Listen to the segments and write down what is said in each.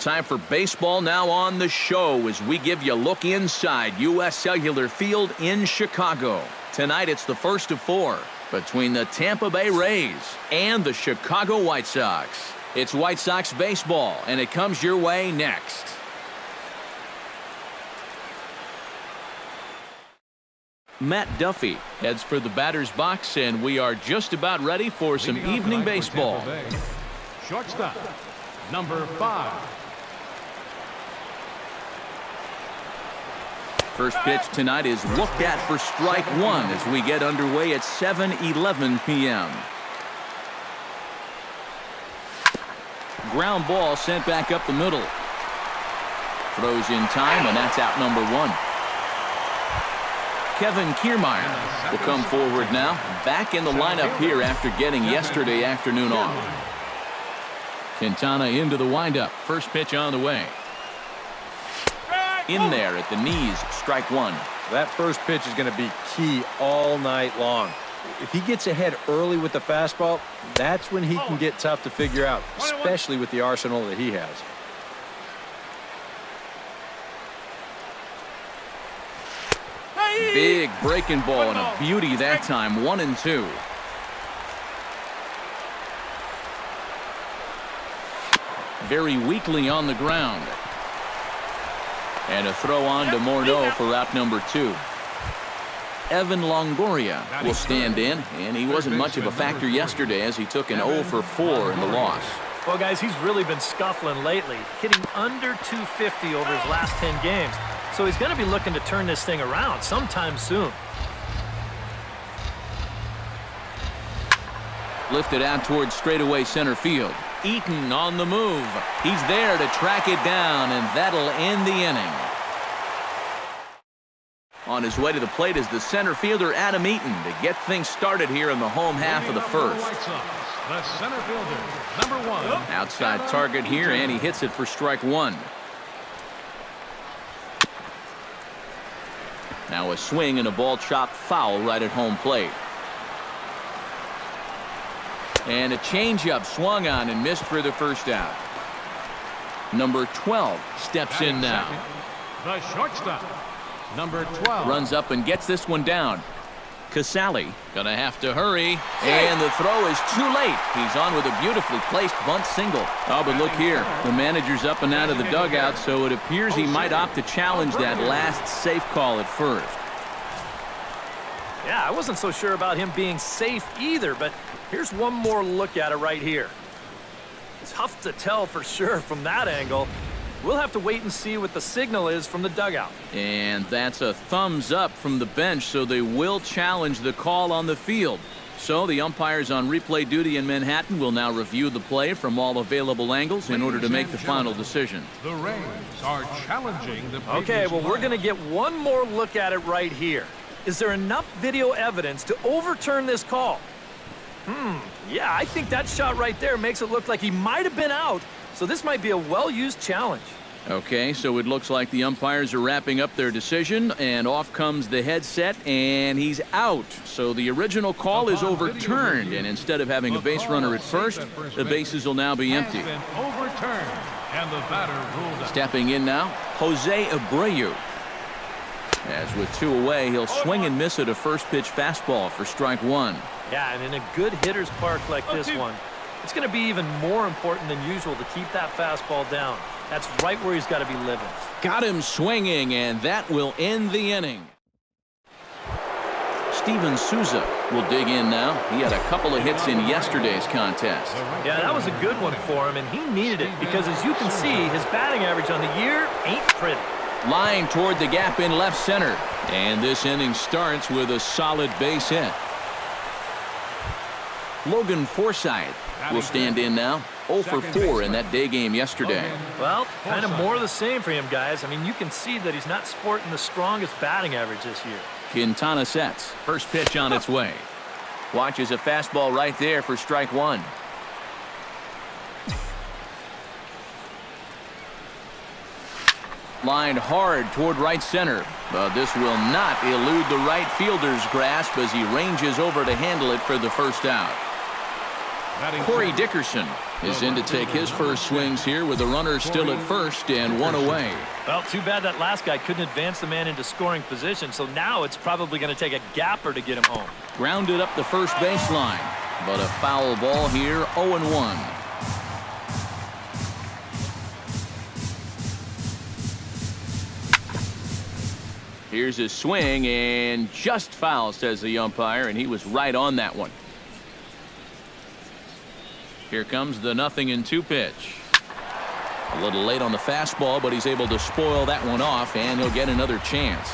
Time for baseball now on the show as we give you a look inside U.S. Cellular Field in Chicago. Tonight it's the first of four between the Tampa Bay Rays and the Chicago White Sox. It's White Sox baseball, and it comes your way next. Matt Duffy heads for the batter's box, and we are just about ready for some evening baseball. Shortstop, number 5. First pitch tonight is looked at for strike one as we get underway at 7:11 p.m. Ground ball sent back up the middle. Throws in time, and that's out number 1. Kevin Kiermaier will come forward now, back in the lineup here after getting yesterday afternoon off. Quintana into the windup. First pitch on the way. In there at the knees, strike one. That first pitch is going to be key all night long. If he gets ahead early with the fastball, that's when he can get tough to figure out, especially with the arsenal that he has. Big breaking ball and a beauty that time, 1-2. Very weakly on the ground. And a throw on to Morneau for out number 2. Evan Longoria will stand in, and he wasn't much of a factor yesterday as he took an 0 for 4 in the loss. Well, guys, he's really been scuffling lately, hitting under 250 over his last 10 games. So he's going to be looking to turn this thing around sometime soon. Lifted out towards straightaway center field. Eaton on the move. He's there to track it down, and that'll end the inning. On his way to the plate is the center fielder Adam Eaton to get things started here in the home half of the first. The center fielder, number 1. Outside target here, and he hits it for strike 1. Now a swing and a ball chopped foul right at home plate. And a changeup swung on and missed for the first out. Number 12 steps in now. The shortstop, number 12. Runs up and gets this one down. Casali gonna have to hurry, and the throw is too late. He's on with a beautifully placed bunt single. Oh, but look here, the manager's up and out of the dugout, so it appears he might opt to challenge that last safe call at first. Yeah, I wasn't so sure about him being safe either, but here's one more look at it right here. It's tough to tell for sure from that angle. We'll have to wait and see what the signal is from the dugout. And that's a thumbs up from the bench, so they will challenge the call on the field. So the umpires on replay duty in Manhattan will now review the play from all available angles in order to make the final decision. The Rays are challenging the Okay, well, we're going to get one more look at it right here. Is there enough video evidence to overturn this call? Yeah, I think that shot right there makes it look like he might have been out. So this might be a well-used challenge. Okay, so it looks like the umpires are wrapping up their decision, and off comes the headset, and he's out. So the original call is overturned, and instead of having a base runner at first, the bases will now be empty. Overturned, and the batter ruled out. Stepping in now, Jose Abreu. As with 2 away, he'll swing and miss at a first-pitch fastball for strike 1. Yeah, and in a good hitter's park like this one, it's going to be even more important than usual to keep that fastball down. That's right where he's got to be living. Got him swinging, and that will end the inning. Steven Souza will dig in now. He had a couple of hits in yesterday's contest. Yeah, that was a good one for him, and he needed it because, as you can see, his batting average on the year ain't pretty. Line toward the gap in left center. And this inning starts with a solid base hit. Logan Forsythe will stand in now. 0 for 4 in that day game yesterday. Well, kind of more of the same for him, guys. I mean, you can see that he's not sporting the strongest batting average this year. Quintana sets. First pitch on its way. Watches a fastball right there for strike 1. Lined hard toward right center, but this will not elude the right fielder's grasp as he ranges over to handle it for the first out. Corey Dickerson is in to take his first swings here with the runner still at first and one away. Well, too bad that last guy couldn't advance the man into scoring position, so now it's probably going to take a gapper to get him home. Grounded up the first baseline, but a foul ball here, 0-1. Here's his swing, and just foul, says the umpire, and he was right on that one. Here comes the 0-2 pitch. A little late on the fastball, but he's able to spoil that one off, and he'll get another chance.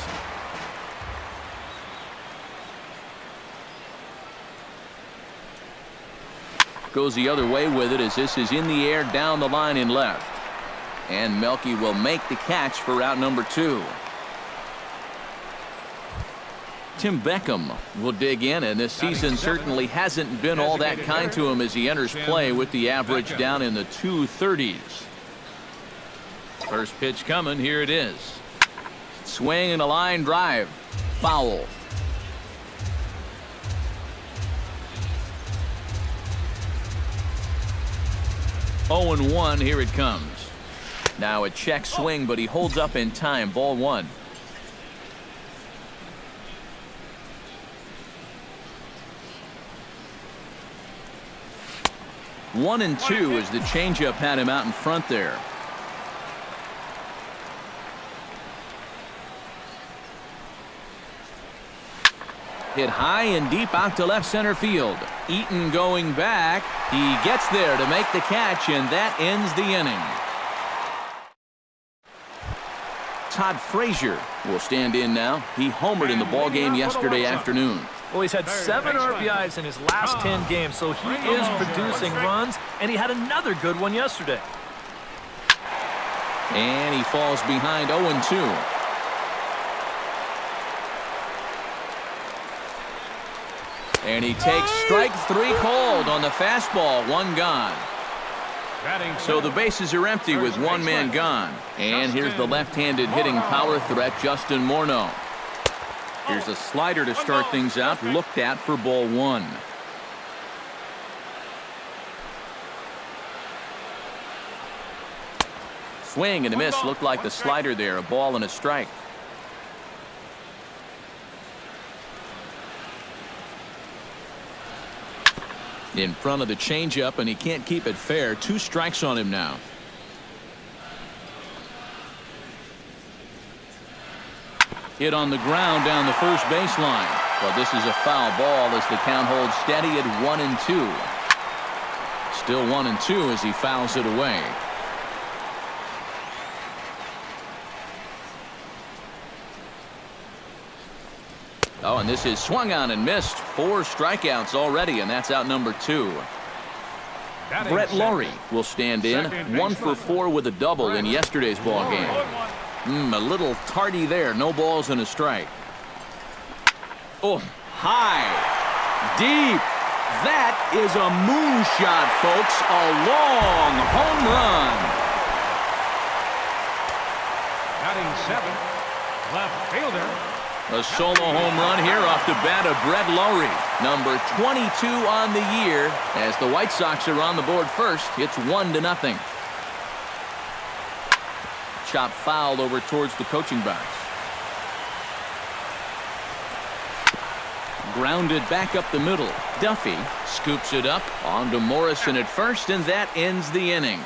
Goes the other way with it as this is in the air down the line in left. And Melky will make the catch for out number 2. Tim Beckham will dig in, and this season certainly hasn't been all that kind to him as he enters play with the average down in the 230s. First pitch coming, here it is. Swing and a line drive. Foul. Oh and 1, here it comes. Now a check swing, but he holds up in time. Ball 1. One and 2 as the changeup had him out in front there. Hit high and deep out to left center field. Eaton going back. He gets there to make the catch, and that ends the inning. Todd Frazier will stand in now. He homered in the ballgame yesterday afternoon. Well, he's had 7 RBIs in his last 10 games, so he is producing runs, and he had another good one yesterday. And he falls behind 0-2. And he takes strike 3 called on the fastball. 1 gone. So the bases are empty with 1 man gone. And here's the left-handed hitting power threat, Justin Morneau. Here's a slider to start things out, looked at for ball 1. Swing and a miss. Looked like the slider there. A ball and a strike. In front of the changeup, and he can't keep it fair. 2 strikes on him now. Hit on the ground down the first baseline. But this is a foul ball as the count holds steady at 1-2. Still 1-2 as he fouls it away. Oh, and this is swung on and missed. 4 strikeouts already, and that's out number 2. Brett Laurie will stand in. 1 for 4 with a double in yesterday's ball game. A little tardy there. No balls and a strike. Oh, high. Deep. That is a moonshot, folks. A long home run. Batting 7th, left fielder. A solo home run here off the bat of Brett Laurie. Number 22 on the year. As the White Sox are on the board first, it's 1-0. Chop fouled over towards the coaching box. Grounded back up the middle. Duffy scoops it up onto Morrison at first, and that ends the inning.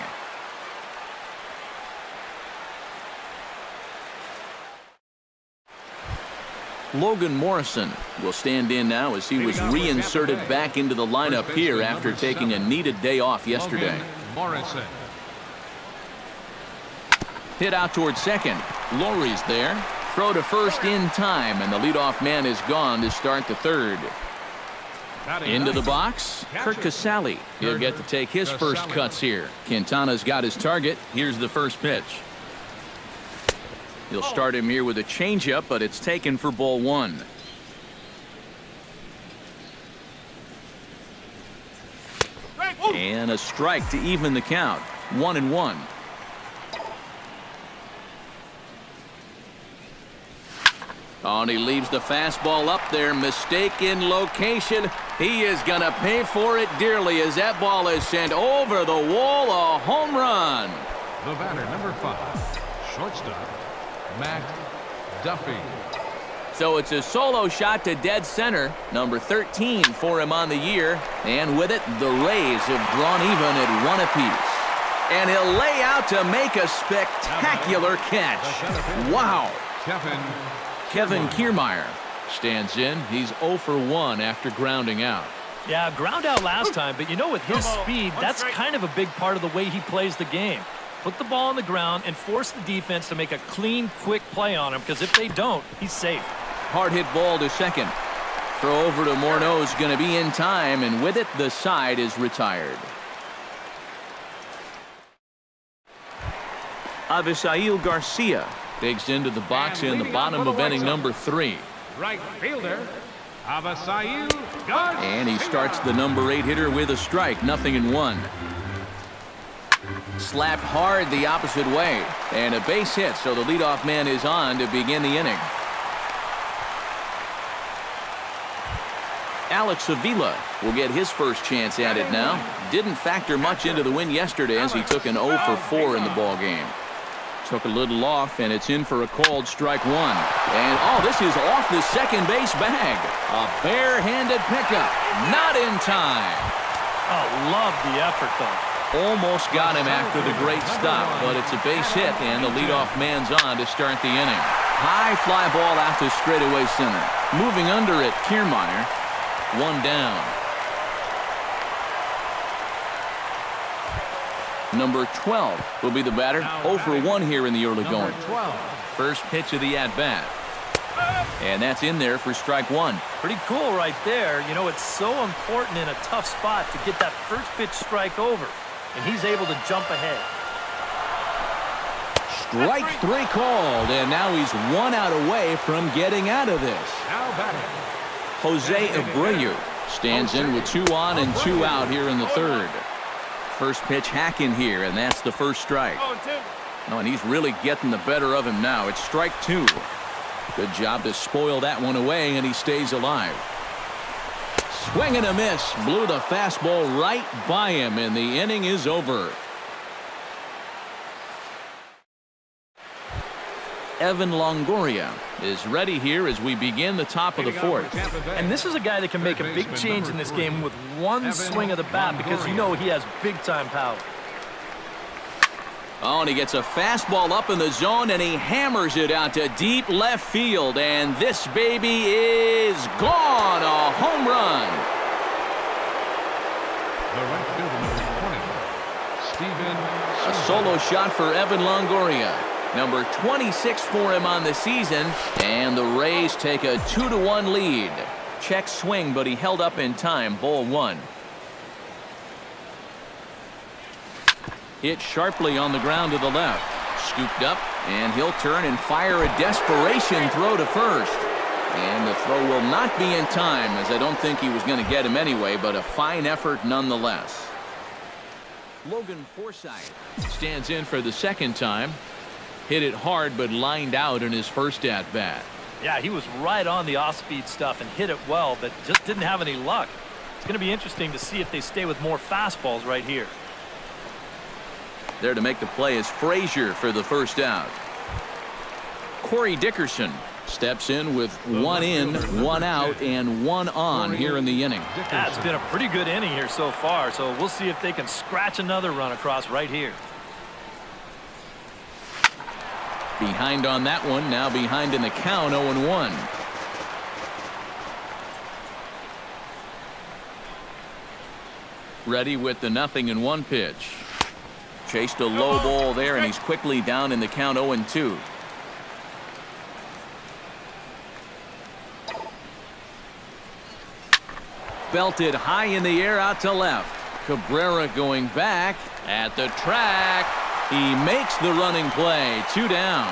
Logan Morrison will stand in now as he was reinserted back into the lineup here after taking a needed day off yesterday. Morrison. Hit out towards second. Laurie's there. Throw to first in time, and the leadoff man is gone to start the third. Into the box, Kurt Casale. He'll get to take his first cuts here. Quintana's got his target. Here's the first pitch. He'll start him here with a changeup, but it's taken for ball 1. And a strike to even the count. 1-1. Oh, and he leaves the fastball up there. Mistake in location. He is going to pay for it dearly as that ball is sent over the wall, a home run. The batter, number 5, shortstop, Matt Duffy. So it's a solo shot to dead center, number 13 for him on the year. And with it, the Rays have drawn even at 1 apiece. And he'll lay out to make a spectacular catch. Wow. Kevin Kiermaier stands in. He's 0 for 1 after grounding out. Yeah, ground out last time, but you know, with his speed, that's kind of a big part of the way he plays the game. Put the ball on the ground and force the defense to make a clean, quick play on him, because if they don't, he's safe. Hard hit ball to second. Throw over to Morneau's going to be in time, and with it, the side is retired. Avisail Garcia digs into the box in the bottom of inning number 3. Right fielder, Avisail Garcia. And he starts the number 8 hitter with a strike, 0-1. Slapped hard the opposite way, and a base hit, so the leadoff man is on to begin the inning. Alex Avila will get his first chance at it now. Didn't factor much into the win yesterday as he took an 0 for 4 in the ball game. Took a little off, and it's in for a called strike 1. And, oh, this is off the second base bag. A bare-handed pickup. Not in time. Oh, love the effort, though. Almost got him after the great stop, but it's a base hit, and the leadoff man's on to start the inning. High fly ball out to straightaway center. Moving under it, Kiermaier. 1 down. Number 12 will be the batter. 0 for 1 here in the early going. First pitch of the at-bat. And that's in there for strike 1. Pretty cool right there. You know, it's so important in a tough spot to get that first pitch strike over. And he's able to jump ahead. Strike 3 called, and now he's 1 out away from getting out of this. Now batting, Jose Abreu stands in with 2 on and 2 out here in the 3rd. First pitch hacking here, and that's the first strike. Oh, and he's really getting the better of him now. It's strike 2. Good job to spoil that one away, and he stays alive. Swing and a miss. Blew the fastball right by him, and the inning is over. Evan Longoria is ready here as we begin the top of the 4th. And this is a guy that can make a big change in this game with one swing of the bat, because you know he has big-time power. Oh, and he gets a fastball up in the zone, and he hammers it out to deep left field. And this baby is gone. A home run. the right fielder, number 20, Steven. A solo shot for Evan Longoria. Number 26 for him on the season, and the Rays take a 2-1 lead. Check swing, but he held up in time. Ball 1. Hit sharply on the ground to the left. Scooped up, and he'll turn and fire a desperation throw to first. And the throw will not be in time, as I don't think he was going to get him anyway, but a fine effort nonetheless. Logan Forsythe stands in for the second time. Hit it hard, but lined out in his first at-bat. Yeah, he was right on the off-speed stuff and hit it well, but just didn't have any luck. It's going to be interesting to see if they stay with more fastballs right here. There to make the play is Frazier for the first out. Corey Dickerson steps in with 1 in, 1 out, and 1 on here in the inning. Yeah, it's been a pretty good inning here so far, so we'll see if they can scratch another run across right here. Behind on that one, now behind in the count, 0-1. Ready with the 0-1 pitch. Chased a low ball there, and he's quickly down in the count, 0-2. Belted high in the air out to left. Cabrera going back at the track. He makes the running play. 2 down.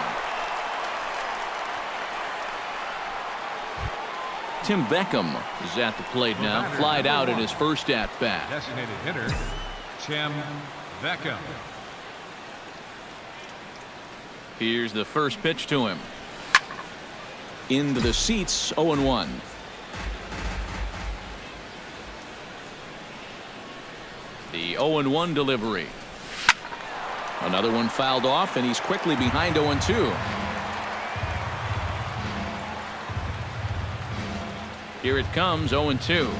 Tim Beckham is at the plate now. Flied out in his first at-bat. Designated hitter, Tim Beckham. Here's the first pitch to him. Into the seats, 0-1. The 0-1 delivery. Another one fouled off, and he's quickly behind 0-2. Here it comes, 0-2.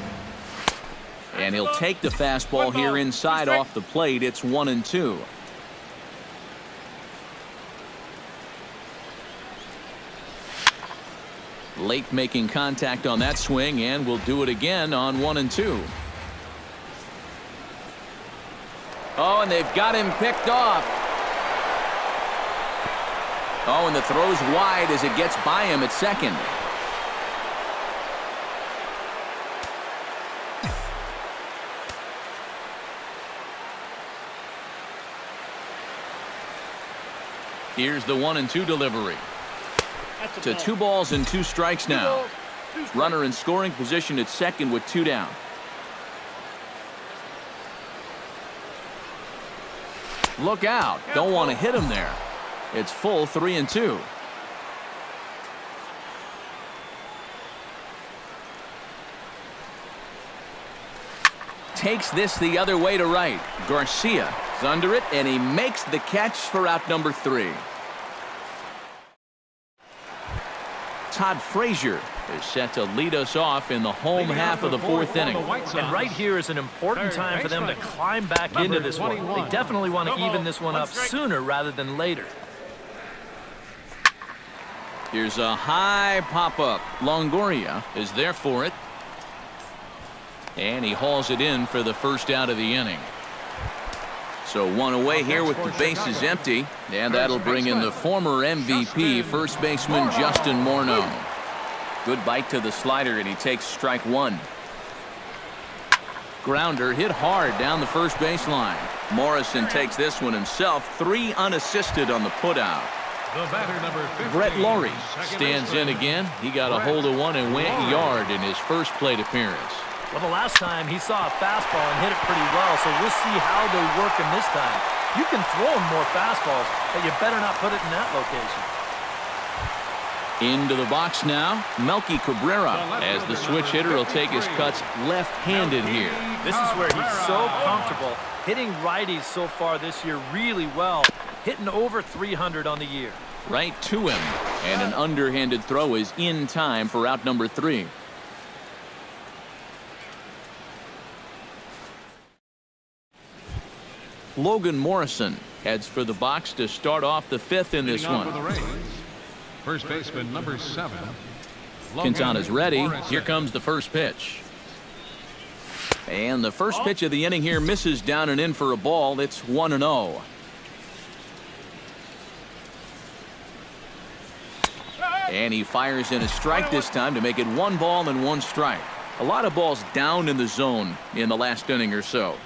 And he'll take the fastball here inside off the plate. It's 1-2. Late making contact on that swing, and will do it again on 1-2. Oh, and they've got him picked off. Oh, and the throw's wide as it gets by him at second. Here's the 1-2 delivery. To 2 balls and 2 strikes now. Runner in scoring position at second with 2 down. Look out. Don't want to hit him there. It's full 3-2. Takes this the other way to right. Garcia is under it, and he makes the catch for out number 3. Todd Frazier is set to lead us off in the home half of the 4th inning. And right here is an important time for them to climb back into this one. They definitely want to even this one up sooner rather than later. Here's a high pop-up. Longoria is there for it. And he hauls it in for the first out of the inning. So 1 away here with the bases empty. And that'll bring in the former MVP, first baseman Justin Morneau. Good bite to the slider, and he takes strike 1. Grounder hit hard down the first baseline. Morrison takes this one himself. 3 unassisted on the putout. The batter, number 15, Brett Laurie stands in again. He got a hold of one and went yard in his first plate appearance. Well, the last time he saw a fastball and hit it pretty well, so we'll see how they work him this time. You can throw him more fastballs, but you better not put it in that location. Into the box now, Melky Cabrera, as the switch hitter will take his cuts left-handed here. This is where he's so comfortable, hitting righties so far this year really well, hitting over 300 on the year. Right to him, and an underhanded throw is in time for out number 3. Logan Morrison heads for the box to start off the 5th in this one. First baseman, number 7. Quintana's ready. Here comes the first pitch. And the first pitch of the inning here misses down and in for a ball. It's 1-0. And he fires in a strike this time to make it 1 ball and 1 strike. A lot of balls down in the zone in the last inning or so.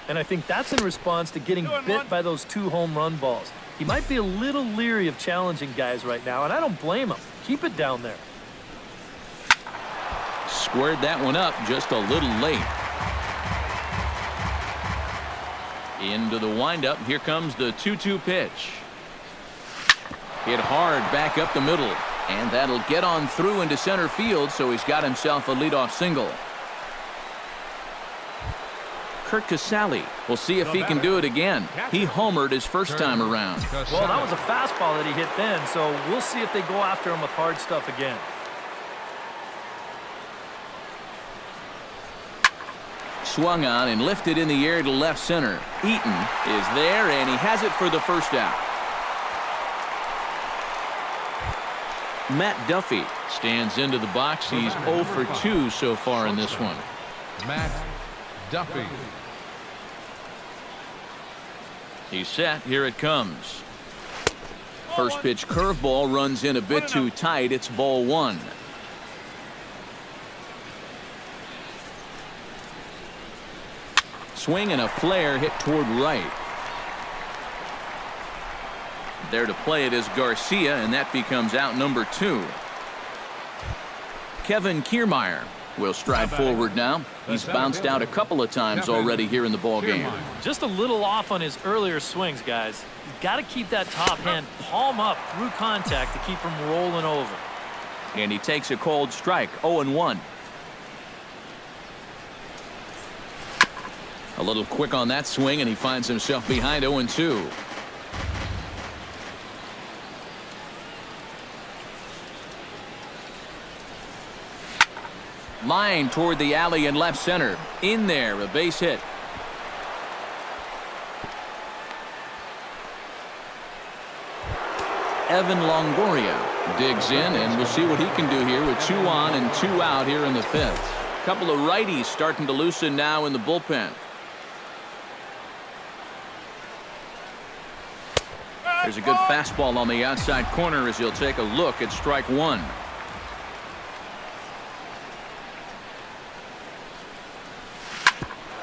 And I think that's in response to getting bit by those 2 home run balls. He might be a little leery of challenging guys right now, and I don't blame him. Keep it down there. Squared that one up just a little late. Into the windup. Here comes the 2-2 pitch. Hit hard back up the middle. And that'll get on through into center field, so he's got himself a leadoff single. Kurt Casale. We'll see if he can do it again. He homered his first time around. Well, that was a fastball that he hit then, so we'll see if they go after him with hard stuff again. Swung on and lifted in the air to left center. Eaton is there, and he has it for the first out. Matt Duffy stands into the box. He's 0 for 2 so far in this one. Matt Duffy. He's set. Here it comes. First pitch curveball runs in a bit too tight. It's ball 1. Swing and a flare hit toward right. There to play it is Garcia, and that becomes out number 2. Kevin Kiermaier will stride forward now. He's bounced out a couple of times already here in the ball game. Just a little off on his earlier swings, guys. You've got to keep that top hand palm up through contact to keep him rolling over. And he takes a cold strike, 0-1. A little quick on that swing, and he finds himself behind 0-2. Line toward the alley in left center. In there, a base hit. Evan Longoria digs in, and we'll see what he can do here with 2 on and 2 out here in the 5th. A couple of righties starting to loosen now in the bullpen. There's a good fastball on the outside corner as he'll take a look at strike 1.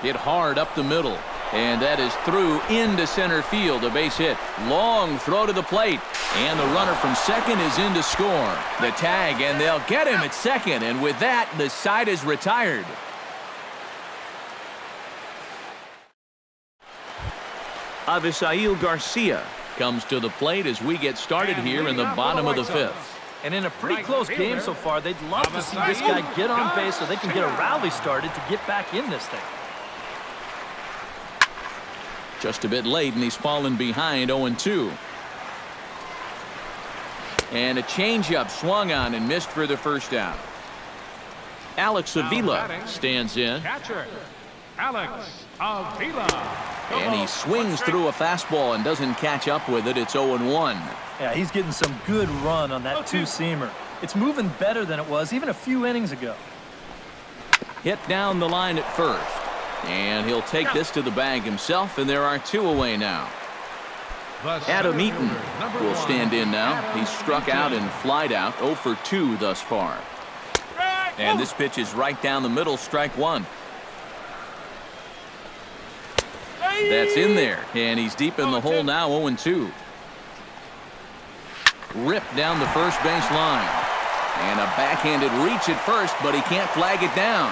Hit hard up the middle, and that is through into center field, a base hit. Long throw to the plate, and the runner from second is in to score. The tag, and they'll get him at second, and with that, the side is retired. Avisail Garcia comes to the plate as we get started here in the bottom of the 5th. And in a pretty close game so far, they'd love to see this guy get on base so they can get a rally started to get back in this thing. Just a bit late, and he's fallen behind 0-2. And a changeup swung on and missed for the first out. Alex Avila stands in. Catcher, Alex Avila. And he swings through a fastball and doesn't catch up with it. It's 0-1. Yeah, he's getting some good run on that two-seamer. It's moving better than it was even a few innings ago. Hit down the line at first. And he'll take this to the bag himself, and there are 2 away now. Adam Eaton will stand in now. He's struck out and flied out, 0 for 2 thus far. And this pitch is right down the middle, strike 1. That's in there, and he's deep in the hole now, 0-2. Ripped down the first base line. And a backhanded reach at first, but he can't flag it down.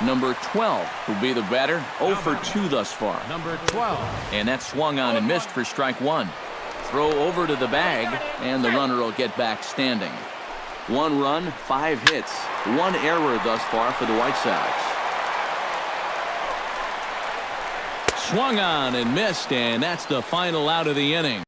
Number 12 will be the batter, 0 for 2 thus far. Number 12. And that swung on and missed for strike 1. Throw over to the bag, and the runner will get back standing. 1 run, 5 hits, 1 error thus far for the White Sox. Swung on and missed, and that's the final out of the inning.